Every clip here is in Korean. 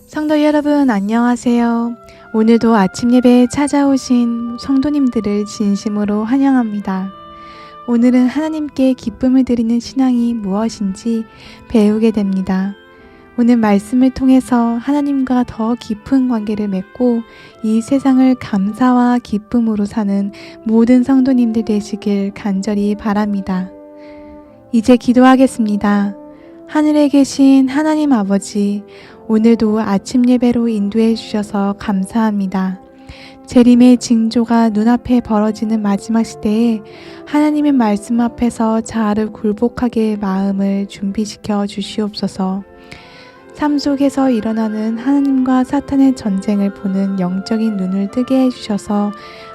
성도 여러분 안녕하세요. 오늘도 아침 예배에 찾아오신 성도님들을 진심으로 환영합니다. 오늘은 하나님께 기쁨을 드리는 신앙이 무엇인지 배우게 됩니다. 오늘 말씀을 통해서 하나님과 더 깊은 관계를 맺고 이 세상을 감사와 기쁨으로 사는 모든 성도님들 되시길 간절히 바랍니다. 이제 기도하겠습니다. 하늘에 계신 하나님 아버지, 오늘도 아침 예배로 인도해 주셔서 감사합니다. 재림의 징조가 눈앞에 벌어지는 마지막 시대에 하나님의 말씀 앞에서 자아를 굴복하게 마음을 준비시켜 주시옵소서. 삶 속에서 일어나는 하나님과 사탄의 전쟁을 보는 영적인 눈을 뜨게 해주셔서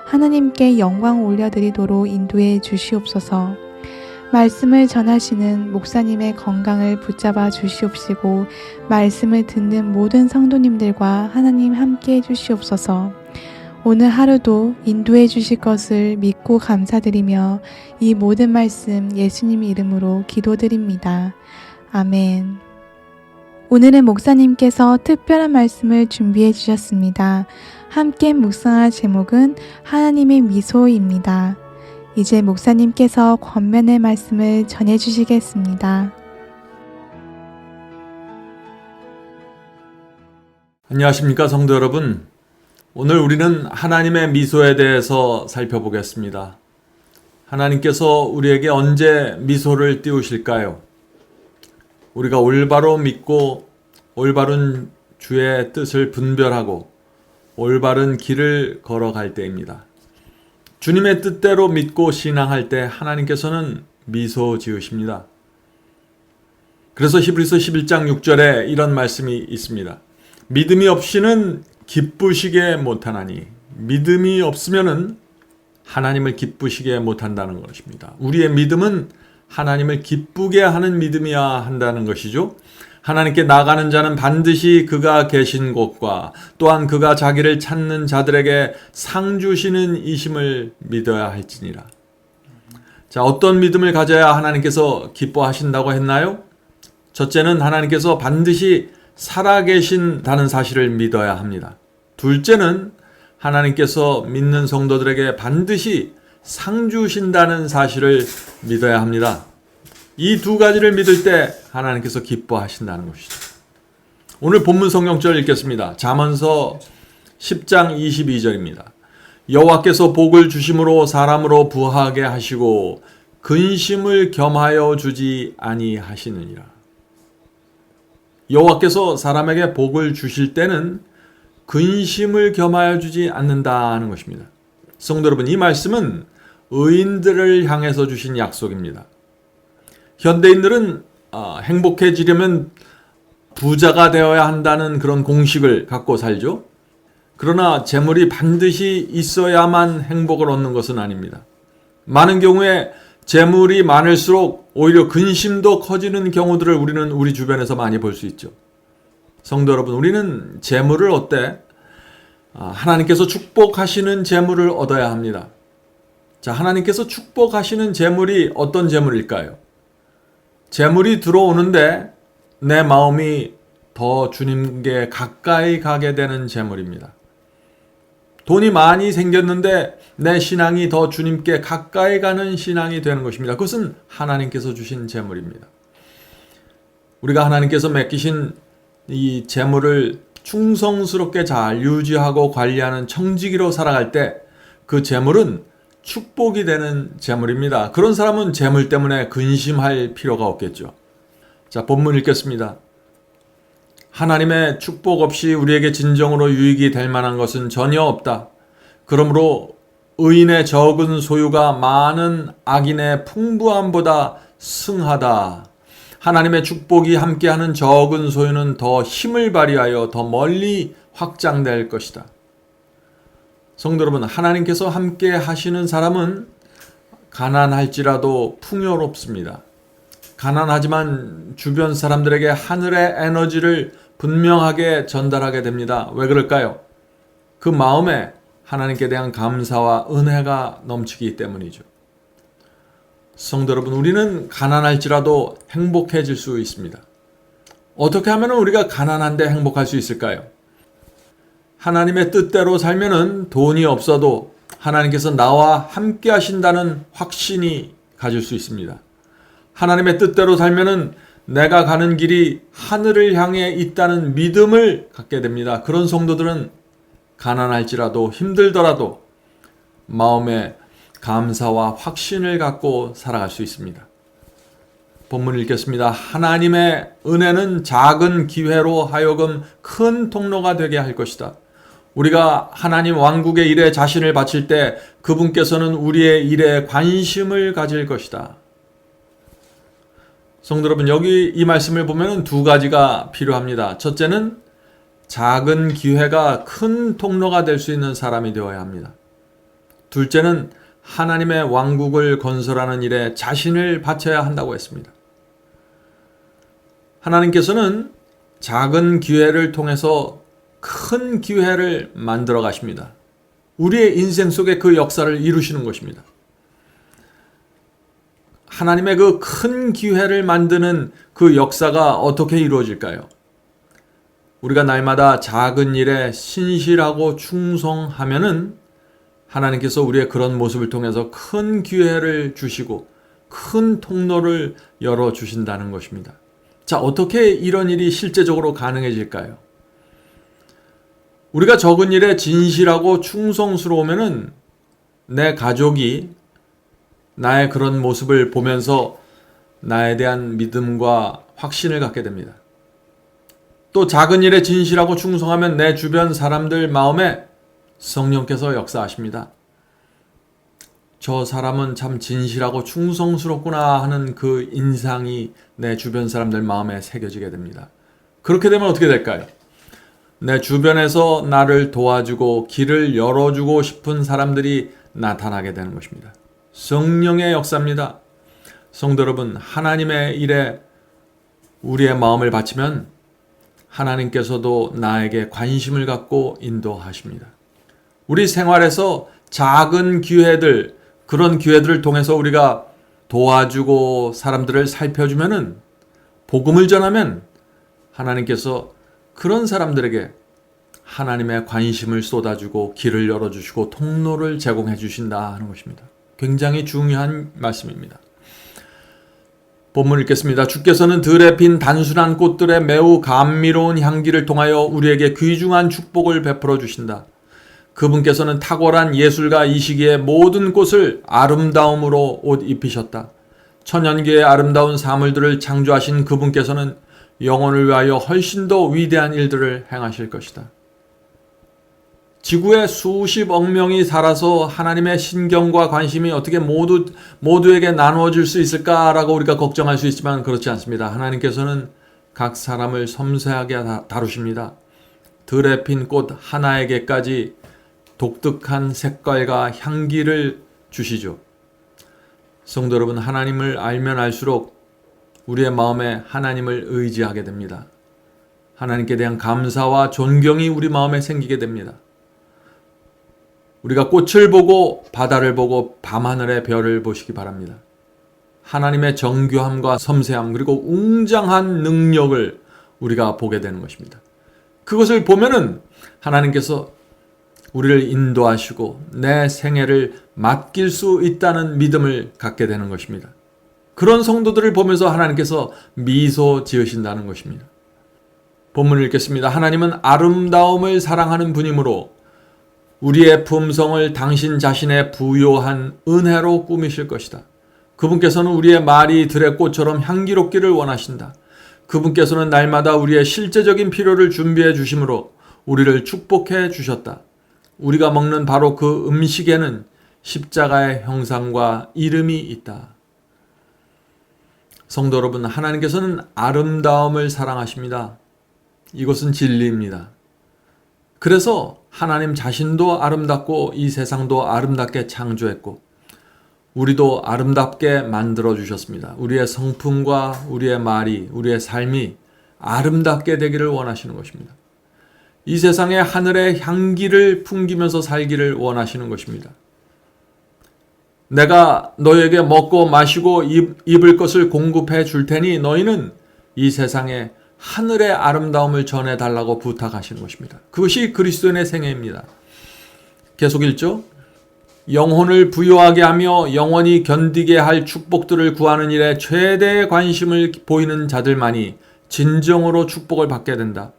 하나님께 영광 올려드리도록 인도해 주시옵소서. 말씀을 전하시는 목사님의 건강을 붙잡아 주시옵시고 말씀을 듣는 모든 성도님들과 하나님 함께 해주시옵소서. 오늘 하루도 인도해 주실 것을 믿고 감사드리며 이 모든 말씀 예수님 이름으로 기도드립니다. 아멘. 오늘은 목사님께서 특별한 말씀을 준비해 주셨습니다. 함께 묵상할 제목은 하나님의 미소입니다. 이제 목사님께서 권면의 말씀을 전해 주시겠습니다. 안녕하십니까 성도 여러분. 오늘 우리는 하나님의 미소에 대해서 살펴보겠습니다. 하나님께서 우리에게 언제 미소를 띄우실까요? 우리가 올바로 믿고 올바른 주의 뜻을 분별하고 올바른 길을 걸어갈 때입니다. 주님의 뜻대로 믿고 신앙할 때 하나님께서는 미소 지으십니다. 그래서 히브리서 11장 6절에 이런 말씀이 있습니다. 믿음이 없이는 기쁘시게 못하나니, 믿음이 없으면은 하나님을 기쁘시게 못한다는 것입니다. 우리의 믿음은 하나님을 기쁘게 하는 믿음이어야 한다는 것이죠. 하나님께 나가는 자는 반드시 그가 계신 곳과 또한 그가 자기를 찾는 자들에게 상 주시는 이심을 믿어야 할지니라. 자, 어떤 믿음을 가져야 하나님께서 기뻐하신다고 했나요? 첫째는 하나님께서 반드시 살아계신다는 사실을 믿어야 합니다. 둘째는 하나님께서 믿는 성도들에게 반드시 상 주신다는 사실을 믿어야 합니다. 이 두 가지를 믿을 때 하나님께서 기뻐하신다는 것이죠. 오늘 본문 성경절 읽겠습니다. 잠언서 10장 22절입니다. 여호와께서 복을 주심으로 사람으로 부하게 하시고 근심을 겸하여 주지 아니하시느니라. 여호와께서 사람에게 복을 주실 때는 근심을 겸하여 주지 않는다는 것입니다. 성도 여러분, 이 말씀은 의인들을 향해서 주신 약속입니다. 현대인들은 행복해지려면 부자가 되어야 한다는 그런 공식을 갖고 살죠. 그러나 재물이 반드시 있어야만 행복을 얻는 것은 아닙니다. 많은 경우에 재물이 많을수록 오히려 근심도 커지는 경우들을 우리는 우리 주변에서 많이 볼 수 있죠. 성도 여러분, 우리는 재물을 얻되 하나님께서 축복하시는 재물을 얻어야 합니다. 자, 하나님께서 축복하시는 재물이 어떤 재물일까요? 재물이 들어오는데 내 마음이 더 주님께 가까이 가게 되는 재물입니다. 돈이 많이 생겼는데 내 신앙이 더 주님께 가까이 가는 신앙이 되는 것입니다. 그것은 하나님께서 주신 재물입니다. 우리가 하나님께서 맡기신 이 재물을 충성스럽게 잘 유지하고 관리하는 청지기로 살아갈 때 그 재물은 축복이 되는 재물입니다. 그런 사람은 재물 때문에 근심할 필요가 없겠죠. 자, 본문 읽겠습니다. 하나님의 축복 없이 우리에게 진정으로 유익이 될 만한 것은 전혀 없다. 그러므로 의인의 적은 소유가 많은 악인의 풍부함보다 승하다. 하나님의 축복이 함께하는 적은 소유는 더 힘을 발휘하여 더 멀리 확장될 것이다. 성도 여러분, 하나님께서 함께 하시는 사람은 가난할지라도 풍요롭습니다. 가난하지만 주변 사람들에게 하늘의 에너지를 분명하게 전달하게 됩니다. 왜 그럴까요? 그 마음에 하나님께 대한 감사와 은혜가 넘치기 때문이죠. 성도 여러분, 우리는 가난할지라도 행복해질 수 있습니다. 어떻게 하면 우리가 가난한데 행복할 수 있을까요? 하나님의 뜻대로 살면은 돈이 없어도 하나님께서 나와 함께 하신다는 확신이 가질 수 있습니다. 하나님의 뜻대로 살면은 내가 가는 길이 하늘을 향해 있다는 믿음을 갖게 됩니다. 그런 성도들은 가난할지라도 힘들더라도 마음에 감사와 확신을 갖고 살아갈 수 있습니다. 본문을 읽겠습니다. 하나님의 은혜는 작은 기회로 하여금 큰 통로가 되게 할 것이다. 우리가 하나님 왕국의 일에 자신을 바칠 때 그분께서는 우리의 일에 관심을 가질 것이다. 성도 여러분, 여기 이 말씀을 보면 두 가지가 필요합니다. 첫째는 작은 기회가 큰 통로가 될 수 있는 사람이 되어야 합니다. 둘째는 하나님의 왕국을 건설하는 일에 자신을 바쳐야 한다고 했습니다. 하나님께서는 작은 기회를 통해서 큰 기회를 만들어 가십니다. 우리의 인생 속에 그 역사를 이루시는 것입니다. 하나님의 그 큰 기회를 만드는 그 역사가 어떻게 이루어질까요? 우리가 날마다 작은 일에 신실하고 충성하면은 하나님께서 우리의 그런 모습을 통해서 큰 기회를 주시고 큰 통로를 열어주신다는 것입니다. 자, 어떻게 이런 일이 실제적으로 가능해질까요? 우리가 적은 일에 진실하고 충성스러우면은 내 가족이 나의 그런 모습을 보면서 나에 대한 믿음과 확신을 갖게 됩니다. 또 작은 일에 진실하고 충성하면 내 주변 사람들 마음에 성령께서 역사하십니다. 저 사람은 참 진실하고 충성스럽구나 하는 그 인상이 내 주변 사람들 마음에 새겨지게 됩니다. 그렇게 되면 어떻게 될까요? 내 주변에서 나를 도와주고 길을 열어주고 싶은 사람들이 나타나게 되는 것입니다. 성령의 역사입니다. 성도 여러분, 하나님의 일에 우리의 마음을 바치면 하나님께서도 나에게 관심을 갖고 인도하십니다. 우리 생활에서 작은 기회들, 그런 기회들을 통해서 우리가 도와주고 사람들을 살펴주면은, 복음을 전하면 하나님께서 그런 사람들에게 하나님의 관심을 쏟아주고 길을 열어주시고 통로를 제공해 주신다 하는 것입니다. 굉장히 중요한 말씀입니다. 본문 읽겠습니다. 주께서는 들에 핀 단순한 꽃들의 매우 감미로운 향기를 통하여 우리에게 귀중한 축복을 베풀어 주신다. 그분께서는 탁월한 예술가 이시기에 모든 꽃을 아름다움으로 옷 입히셨다. 천연계의 아름다운 사물들을 창조하신 그분께서는 영혼을 위하여 훨씬 더 위대한 일들을 행하실 것이다. 지구에 수십억 명이 살아서 하나님의 신경과 관심이 어떻게 모두에게 나누어질 수 있을까라고 우리가 걱정할 수 있지만 그렇지 않습니다. 하나님께서는 각 사람을 섬세하게 다루십니다. 들에 핀 꽃 하나에게까지 독특한 색깔과 향기를 주시죠. 성도 여러분, 하나님을 알면 알수록 우리의 마음에 하나님을 의지하게 됩니다. 하나님께 대한 감사와 존경이 우리 마음에 생기게 됩니다. 우리가 꽃을 보고 바다를 보고 밤하늘의 별을 보시기 바랍니다. 하나님의 정교함과 섬세함 그리고 웅장한 능력을 우리가 보게 되는 것입니다. 그것을 보면은 하나님께서 우리를 인도하시고 내 생애를 맡길 수 있다는 믿음을 갖게 되는 것입니다. 그런 성도들을 보면서 하나님께서 미소 지으신다는 것입니다. 본문을 읽겠습니다. 하나님은 아름다움을 사랑하는 분이므로 우리의 품성을 당신 자신의 부요한 은혜로 꾸미실 것이다. 그분께서는 우리의 말이 들의 꽃처럼 향기롭기를 원하신다. 그분께서는 날마다 우리의 실제적인 필요를 준비해 주심으로 우리를 축복해 주셨다. 우리가 먹는 바로 그 음식에는 십자가의 형상과 이름이 있다. 성도 여러분, 하나님께서는 아름다움을 사랑하십니다. 이것은 진리입니다. 그래서 하나님 자신도 아름답고 이 세상도 아름답게 창조했고 우리도 아름답게 만들어 주셨습니다. 우리의 성품과 우리의 말이, 우리의 삶이 아름답게 되기를 원하시는 것입니다. 이 세상에 하늘의 향기를 풍기면서 살기를 원하시는 것입니다. 내가 너에게 먹고 마시고 입을 것을 공급해 줄 테니 너희는 이 세상에 하늘의 아름다움을 전해달라고 부탁하시는 것입니다. 그것이 그리스도인의 생애입니다. 계속 읽죠. 영혼을 부유하게 하며 영원히 견디게 할 축복들을 구하는 일에 최대의 관심을 보이는 자들만이 진정으로 축복을 받게 된다.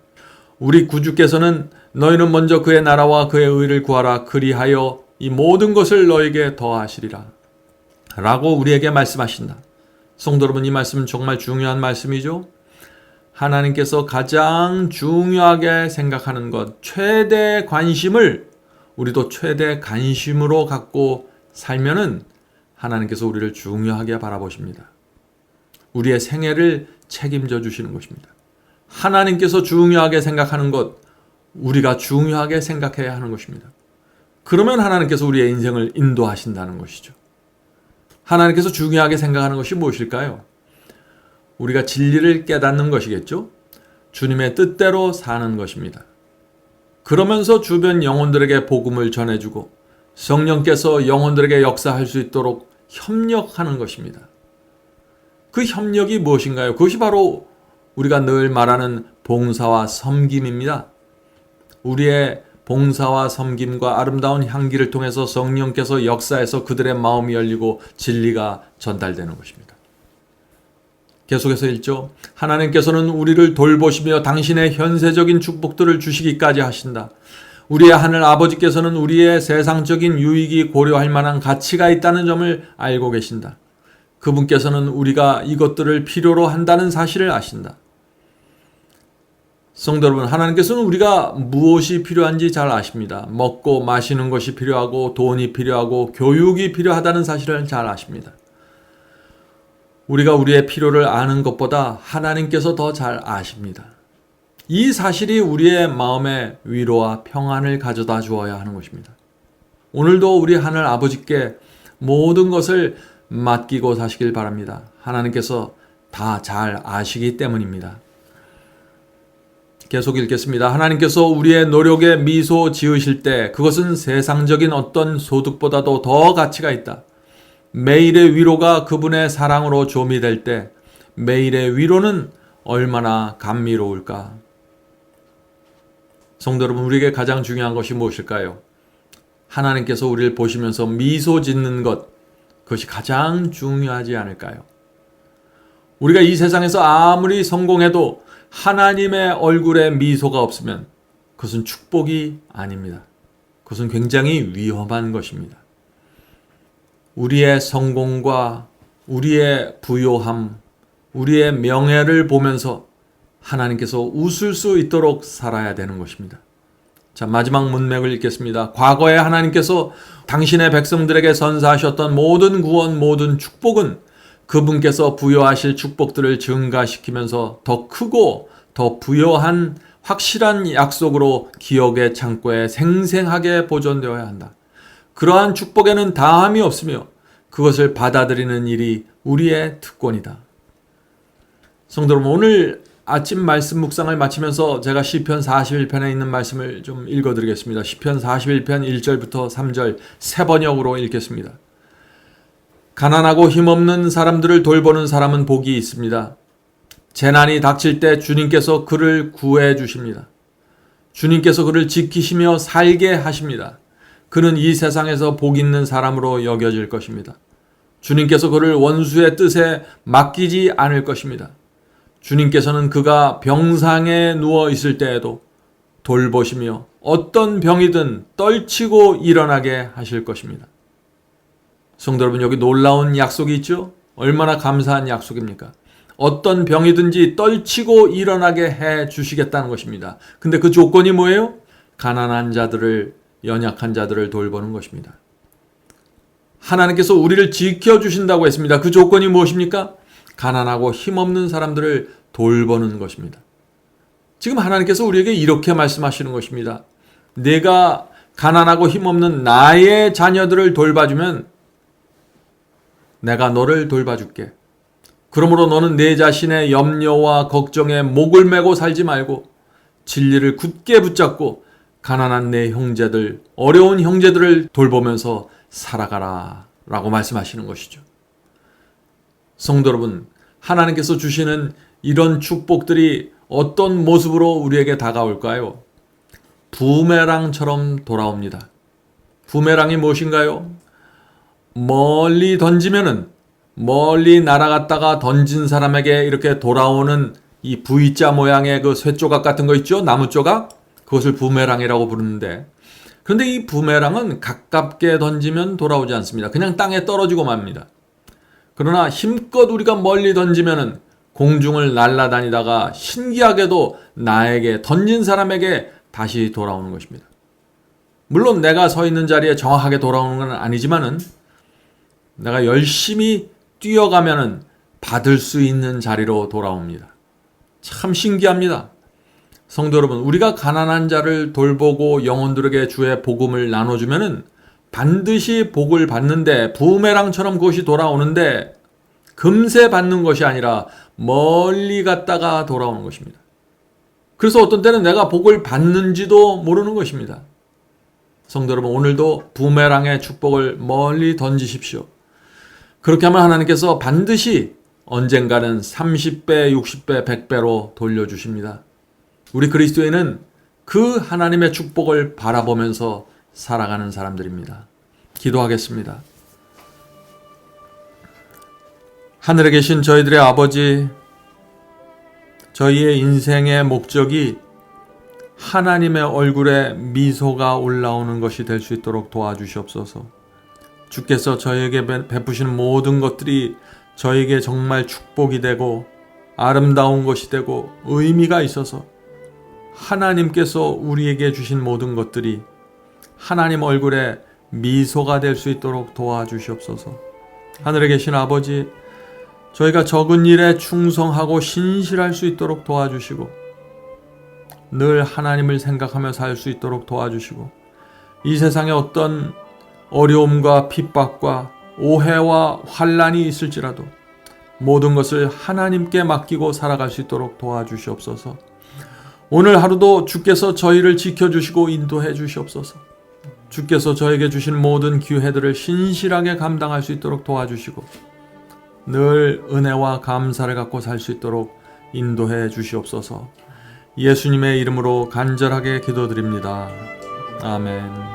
우리 구주께서는 너희는 먼저 그의 나라와 그의 의를 구하라. 그리하여 이 모든 것을 너에게 더하시리라. 라고 우리에게 말씀하신다. 성도 여러분, 이 말씀은 정말 중요한 말씀이죠. 하나님께서 가장 중요하게 생각하는 것, 최대 관심을 우리도 최대 관심으로 갖고 살면은 하나님께서 우리를 중요하게 바라보십니다. 우리의 생애를 책임져 주시는 것입니다. 하나님께서 중요하게 생각하는 것, 우리가 중요하게 생각해야 하는 것입니다. 그러면 하나님께서 우리의 인생을 인도하신다는 것이죠. 하나님께서 중요하게 생각하는 것이 무엇일까요? 우리가 진리를 깨닫는 것이겠죠? 주님의 뜻대로 사는 것입니다. 그러면서 주변 영혼들에게 복음을 전해주고 성령께서 영혼들에게 역사할 수 있도록 협력하는 것입니다. 그 협력이 무엇인가요? 그것이 바로 우리가 늘 말하는 봉사와 섬김입니다. 우리의 봉사와 섬김과 아름다운 향기를 통해서 성령께서 역사해서 그들의 마음이 열리고 진리가 전달되는 것입니다. 계속해서 읽죠. 하나님께서는 우리를 돌보시며 당신의 현세적인 축복들을 주시기까지 하신다. 우리의 하늘 아버지께서는 우리의 세상적인 유익이 고려할 만한 가치가 있다는 점을 알고 계신다. 그분께서는 우리가 이것들을 필요로 한다는 사실을 아신다. 성도 여러분, 하나님께서는 우리가 무엇이 필요한지 잘 아십니다. 먹고 마시는 것이 필요하고 돈이 필요하고 교육이 필요하다는 사실을 잘 아십니다. 우리가 우리의 필요를 아는 것보다 하나님께서 더 잘 아십니다. 이 사실이 우리의 마음에 위로와 평안을 가져다 주어야 하는 것입니다. 오늘도 우리 하늘 아버지께 모든 것을 맡기고 사시길 바랍니다. 하나님께서 다 잘 아시기 때문입니다. 계속 읽겠습니다. 하나님께서 우리의 노력에 미소 지으실 때 그것은 세상적인 어떤 소득보다도 더 가치가 있다. 매일의 위로가 그분의 사랑으로 조미될 때 매일의 위로는 얼마나 감미로울까. 성도 여러분, 우리에게 가장 중요한 것이 무엇일까요? 하나님께서 우리를 보시면서 미소 짓는 것, 그것이 가장 중요하지 않을까요? 우리가 이 세상에서 아무리 성공해도 하나님의 얼굴에 미소가 없으면 그것은 축복이 아닙니다. 그것은 굉장히 위험한 것입니다. 우리의 성공과 우리의 부요함, 우리의 명예를 보면서 하나님께서 웃을 수 있도록 살아야 되는 것입니다. 자, 마지막 문맥을 읽겠습니다. 과거에 하나님께서 당신의 백성들에게 선사하셨던 모든 구원, 모든 축복은 그분께서 부여하실 축복들을 증가시키면서 더 크고 더 부여한 확실한 약속으로 기억의 창고에 생생하게 보존되어야 한다. 그러한 축복에는 다함이 없으며 그것을 받아들이는 일이 우리의 특권이다. 성도 여러분, 오늘 아침 말씀 묵상을 마치면서 제가 시편 41편에 있는 말씀을 좀 읽어드리겠습니다. 시편 41편 1절부터 3절 세 번역으로 읽겠습니다. 가난하고 힘없는 사람들을 돌보는 사람은 복이 있습니다. 재난이 닥칠 때 주님께서 그를 구해 주십니다. 주님께서 그를 지키시며 살게 하십니다. 그는 이 세상에서 복 있는 사람으로 여겨질 것입니다. 주님께서 그를 원수의 뜻에 맡기지 않을 것입니다. 주님께서는 그가 병상에 누워 있을 때에도 돌보시며 어떤 병이든 떨치고 일어나게 하실 것입니다. 성도 여러분, 여기 놀라운 약속이 있죠? 얼마나 감사한 약속입니까? 어떤 병이든지 떨치고 일어나게 해 주시겠다는 것입니다. 근데 그 조건이 뭐예요? 가난한 자들을, 연약한 자들을 돌보는 것입니다. 하나님께서 우리를 지켜주신다고 했습니다. 그 조건이 무엇입니까? 가난하고 힘없는 사람들을 돌보는 것입니다. 지금 하나님께서 우리에게 이렇게 말씀하시는 것입니다. 내가 가난하고 힘없는 나의 자녀들을 돌봐주면 내가 너를 돌봐줄게. 그러므로 너는 내 자신의 염려와 걱정에 목을 메고 살지 말고 진리를 굳게 붙잡고 가난한 내 형제들, 어려운 형제들을 돌보면서 살아가라 라고 말씀하시는 것이죠. 성도 여러분, 하나님께서 주시는 이런 축복들이 어떤 모습으로 우리에게 다가올까요? 부메랑처럼 돌아옵니다. 부메랑이 무엇인가요? 멀리 던지면은 멀리 날아갔다가 던진 사람에게 이렇게 돌아오는 이 V자 모양의 그 쇠조각 같은 거 있죠? 나무 조각? 그것을 부메랑이라고 부르는데, 그런데 이 부메랑은 가깝게 던지면 돌아오지 않습니다. 그냥 땅에 떨어지고 맙니다. 그러나 힘껏 우리가 멀리 던지면은 공중을 날아다니다가 신기하게도 나에게 던진 사람에게 다시 돌아오는 것입니다. 물론 내가 서 있는 자리에 정확하게 돌아오는 건 아니지만은 내가 열심히 뛰어가면은 받을 수 있는 자리로 돌아옵니다. 참 신기합니다. 성도 여러분, 우리가 가난한 자를 돌보고 영혼들에게 주의 복음을 나눠주면은 반드시 복을 받는데, 부메랑처럼 그것이 돌아오는데 금세 받는 것이 아니라 멀리 갔다가 돌아오는 것입니다. 그래서 어떤 때는 내가 복을 받는지도 모르는 것입니다. 성도 여러분, 오늘도 부메랑의 축복을 멀리 던지십시오. 그렇게 하면 하나님께서 반드시 언젠가는 30배, 60배, 100배로 돌려주십니다. 우리 그리스도인은 그 하나님의 축복을 바라보면서 살아가는 사람들입니다. 기도하겠습니다. 하늘에 계신 저희들의 아버지, 저희의 인생의 목적이 하나님의 얼굴에 미소가 올라오는 것이 될 수 있도록 도와주시옵소서. 주께서 저희에게 베푸시는 모든 것들이 저에게 정말 축복이 되고 아름다운 것이 되고 의미가 있어서 하나님께서 우리에게 주신 모든 것들이 하나님 얼굴에 미소가 될 수 있도록 도와주시옵소서. 하늘에 계신 아버지, 저희가 적은 일에 충성하고 신실할 수 있도록 도와주시고 늘 하나님을 생각하며 살 수 있도록 도와주시고 이 세상에 어떤 어려움과 핍박과 오해와 환난이 있을지라도 모든 것을 하나님께 맡기고 살아갈 수 있도록 도와주시옵소서. 오늘 하루도 주께서 저희를 지켜주시고 인도해 주시옵소서. 주께서 저에게 주신 모든 기회들을 신실하게 감당할 수 있도록 도와주시고 늘 은혜와 감사를 갖고 살 수 있도록 인도해 주시옵소서. 예수님의 이름으로 간절하게 기도드립니다. 아멘.